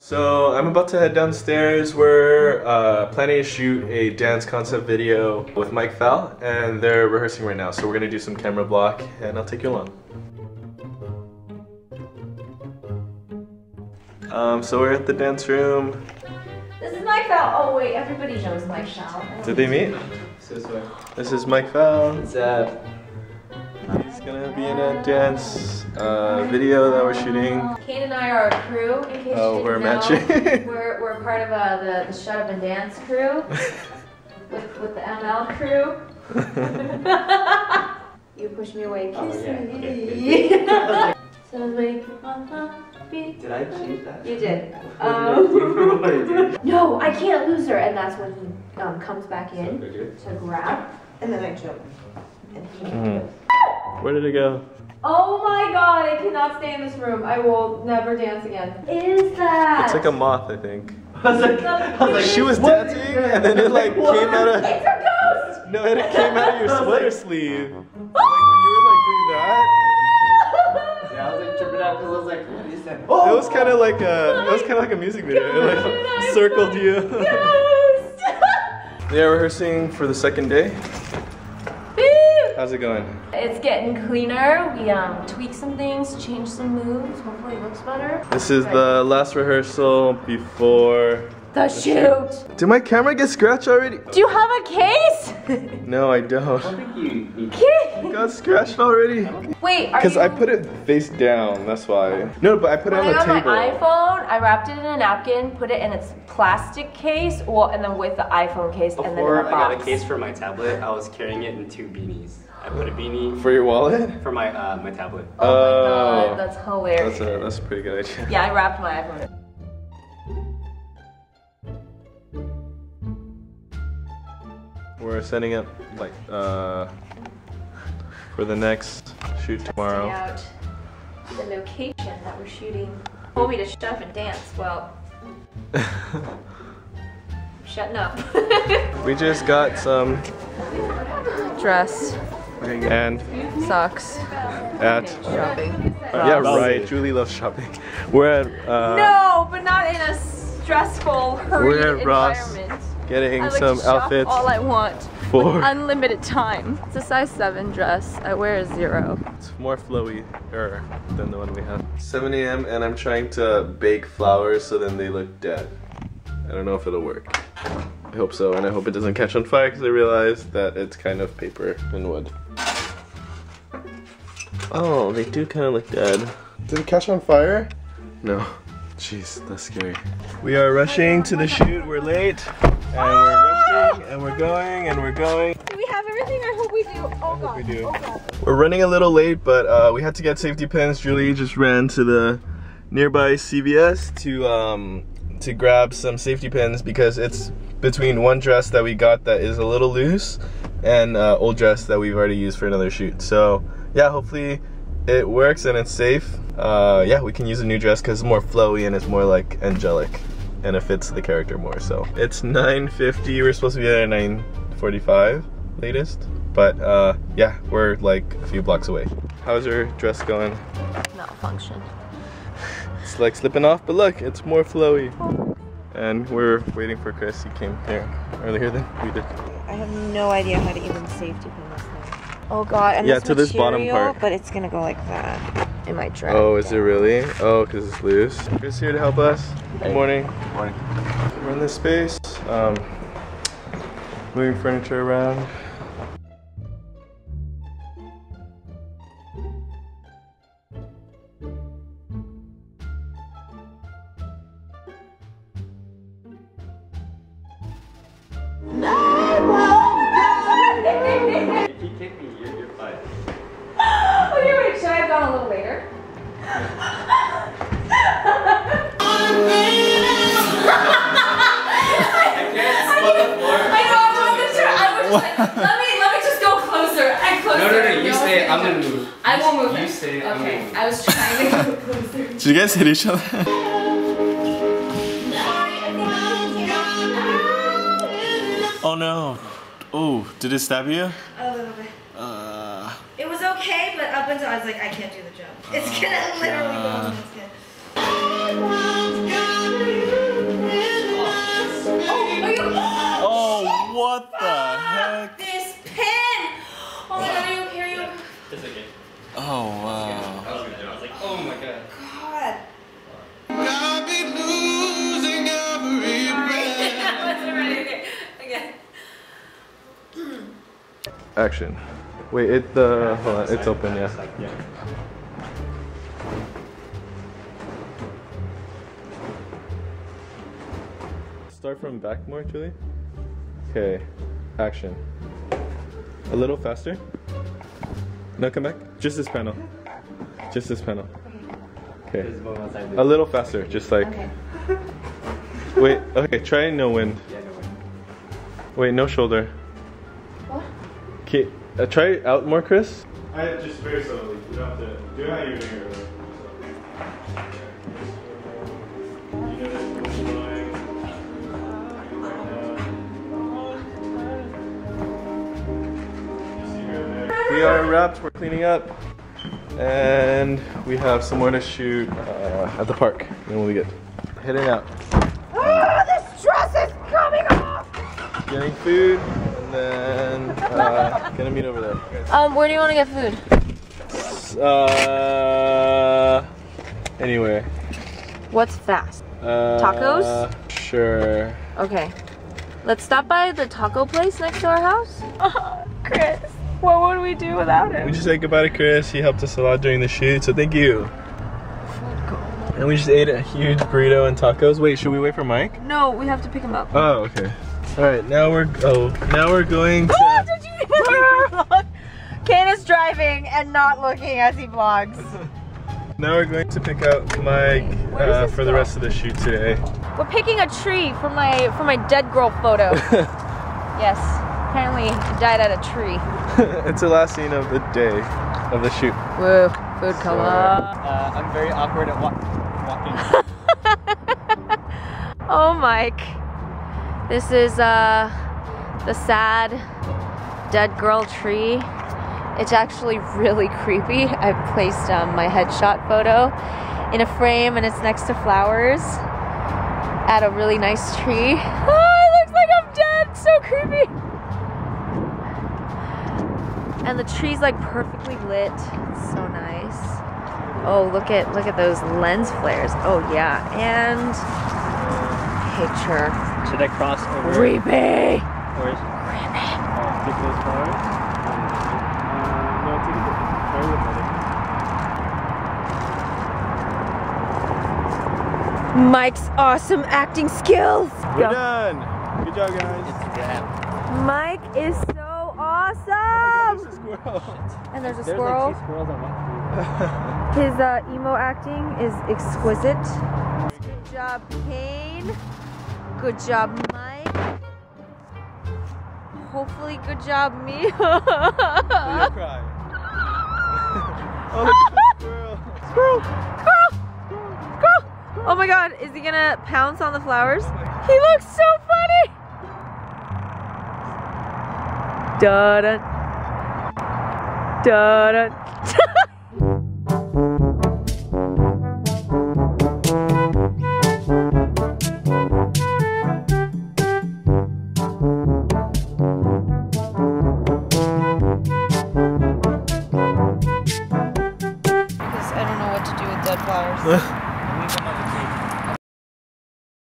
So I'm about to head downstairs. We're planning to shoot a dance concept video with Mike Fowl, and they're rehearsing right now. So we're gonna do some camera block, and I'll take you along. So we're at the dance room. This is Mike Fowl. Oh wait, everybody knows Mike Fowl. Did they meet? This is Mike Fowl. He's gonna be in a dance video that we're shooting. Kane and I are a crew, in case you didn't we're know. matching. we're part of the ShutUpAndDance crew with the ML crew. You push me away, kiss me. So make beat. Did I change that? You did. Do you remember what I did? No, I can't lose her, and that's when he comes back in to grab, and then I jump. And he Where did it go? Oh my god, I cannot stay in this room. I will never dance again. Is that? It's like a moth, I think. I was like, She was dancing, and then it like came out of. It's a ghost! No, and it came out of your sweater sleeve. Like when you were like doing that. yeah, I was like tripping out because I was like, what is that? It was kind of like a music video. It like circled you. Ghost! Yeah, rehearsing for the second day. How's it going? It's getting cleaner. We tweaked some things, changed some moves. Hopefully it looks better. This is the last rehearsal before the shoot. Did my camera get scratched already? Do you have a case? No, I don't. I don't think you need It got scratched already. Wait, are Because you... I put it face down, that's why. No, but I put it on the on table. my iPhone, I wrapped it in a napkin, put it in its plastic case, and then with the iPhone case, and then in Before a I box. got a case for my tablet, I was carrying it in 2 beanies. I put a beanie For your wallet? for my my tablet. Oh my god, that's hilarious. That's a pretty good idea. Yeah, I wrapped my iPhone. We're setting up like for the next shoot tomorrow. Out the location that we're shooting. Told me to shut up and dance. Well, shutting up. We just got some Dress and socks. at Shopping. yeah, right. Julie loves shopping. We're at No, but not in a stressful, hurried we're at Ross environment. getting I like some to shop outfits all I want for with unlimited time. It's a size 7 dress. I wear a 0. It's more flowy than the one we have. 7 a.m. and I'm trying to bake flowers so then they look dead. I don't know if it'll work. I hope so, and I hope it doesn't catch on fire because I realized that it's kind of paper and wood. Oh, they do kind of look dead. Did it catch on fire? No. Jeez, that's scary. We are rushing to the shoot. We're late, and we're rushing, and we're going, and we're going. Do we have everything? I hope we do. Oh god. We do. Oh god. We're running a little late, but we had to get safety pins. Julie just ran to the nearby CVS to grab some safety pins because it's between one dress that we got that is a little loose and old dress that we've already used for another shoot. So yeah, hopefully it works and it's safe. Yeah, we can use a new dress because it's more flowy and it's more like angelic and it fits the character more. So it's 9:50. We're supposed to be there at 9:45 latest, but yeah, we're like a few blocks away. How's your dress going? Malfunction. It's like slipping off, but look, it's more flowy. And we're waiting for Chris. He came here earlier than we did. I have no idea how to even safety pin this thing. Oh god, and Yeah, this to this bottom material, part. But it's gonna go like that. It might drag. Oh, is it really? Oh, because it's loose. Chris here to help us. Good morning. Good morning. We're in this space, moving furniture around. If you kick me, you're fine. Okay, wait. Should I have gone a little later? I know, I wasn't sure. I was just like, let me just go closer. I'm closer. No, you stay. I'm gonna move. I won't move. You stay. I'm gonna Okay, move. I was trying to go closer. Did you guys hit each other? Oh no. Oh, did it stab you? A little bit. It was okay, but up until I was like, I can't do the jump. It's gonna literally go on my skin. Action. Wait, hold on, it's open, yeah. Start from back more, Julie. Okay, action. A little faster. No, come back. Just this panel. Just this panel. Okay. A little faster, just like. Okay. Wait, okay, try no wind. Yeah, no wind. Wait, no shoulder. What? Okay, try out more, Chris. Just very slowly. You don't have to do it how you're doing it. We are wrapped, we're cleaning up, and we have somewhere to shoot at the park, and we'll be good. Heading out. Oh, this dress is coming off! Getting food, and then gonna meet over there. Where do you want to get food? Anywhere. What's fast? Tacos? Sure. Okay. Let's stop by the taco place next to our house. Chris, what would we do without him? We just said goodbye to Chris. He helped us a lot during the shoot, so thank you. And we just ate a huge burrito and tacos. Wait, should we wait for Mike? No, we have to pick him up. Oh, okay. All right, now we're going to. Oh, did you vlog? Kane is driving and not looking as he vlogs. Now we're going to pick out Mike for the rest of the shoot today. We're picking a tree for my dead girl photo. Yes, apparently he died at a tree. It's the last scene of the day of the shoot. Whoa, food come up. I'm very awkward at walking. Oh, Mike. This is the sad dead girl tree. It's actually really creepy. I've placed my headshot photo in a frame and it's next to flowers at a really nice tree. Oh, it looks like I'm dead. It's so creepy. And the tree's like perfectly lit. It's so nice. Oh, look at those lens flares. Oh yeah, and picture. Should I cross over? Creepy. Or is take those flowers? No, take it. Try with it. Mike's awesome acting skills. We're done. Good job, guys. Mike is so awesome. There's a squirrel. And there's a There's squirrel. like 2 squirrels on one tree. His emo acting is exquisite. Good job, Kane. Good job, Mike. Hopefully, good job, me. You'll cry. Oh, look at the squirrel. Squirrel! Squirrel! Squirrel! Oh my god, is he gonna pounce on the flowers? He looks so funny! Da-da. Da-da.